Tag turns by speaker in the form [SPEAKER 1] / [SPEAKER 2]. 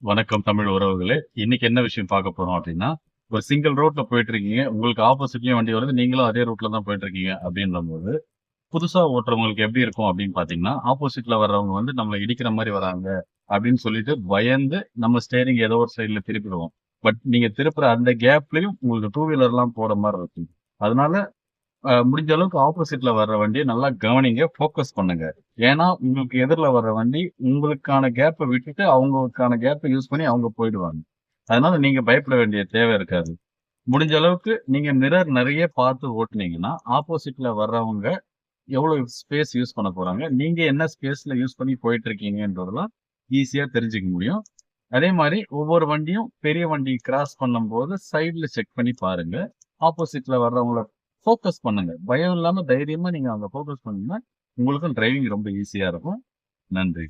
[SPEAKER 1] வணக்கம் தமிழ் உறவுகளே. இன்னைக்கு என்ன விஷயம் பார்க்க போறோம் அப்படின்னா, ஒரு சிங்கிள் ரோட்ல போயிட்டு இருக்கீங்க. உங்களுக்கு ஆப்போசிட்லயும் வண்டி வருது. நீங்களும் அதே ரூட்ல தான் போயிட்டு இருக்கீங்க அப்படின்றபோது, புதுசா ஓட்டுறவங்களுக்கு எப்படி இருக்கும் அப்படின்னு பார்த்தீங்கன்னா, ஆப்போசிட்ல வர்றவங்க வந்து நம்மள இடிக்கிற மாரி வராங்க அப்படின்னு சொல்லிட்டு பயந்து நம்ம ஸ்டீயரிங் ஏதோ ஒரு சைடுல திருப்பிடுவோம். பட் நீங்க திருப்புற அந்த கேப்லயும் உங்களுக்கு டூ வீலர்லாம் போற மாரி இருக்கும். அதனால முடிஞ்ச அளவுக்கு ஆப்போசிட்ல வர்ற வண்டிய நல்லா கவனிங்க. ஃபோக்கஸ் பண்ணுங்க. ஏன்னா, உங்களுக்கு எதிர்ல வர்ற வண்டி உங்களுக்கான கேப்ப விட்டுட்டு, அவங்களுக்கான கேப்ப யூஸ் பண்ணி அவங்க போயிடுவாங்க. அதனால நீங்க பயப்பட வேண்டிய தேவை இருக்காது. முடிஞ்ச அளவுக்கு நீங்க மிரர் நெறைய பார்த்து ஓட்டுனீங்கன்னா, ஆப்போசிட்ல வர்றவங்க எவ்வளவு ஸ்பேஸ் யூஸ் பண்ண போறாங்க, நீங்க என்ன ஸ்பேஸ்ல யூஸ் பண்ணி போயிட்டு இருக்கீங்கன்றதெல்லாம் ஈஸியா தெரிஞ்சுக்க முடியும். அதே மாரி ஒவ்வொரு வண்டியும் பெரிய வண்டி கிராஸ் பண்ணும்போது சைடுல செக் பண்ணி பாருங்க. ஆப்போசிட்ல வர்றவங்கள ஃபோக்கஸ் பண்ணுங்க. பயம் இல்லாம தைரியமா நீங்க அங்க ஃபோக்கஸ் பண்ணீங்கன்னா, உங்களுக்கும் டிரைவிங் ரொம்ப ஈஸியா இருக்கும். நன்றி.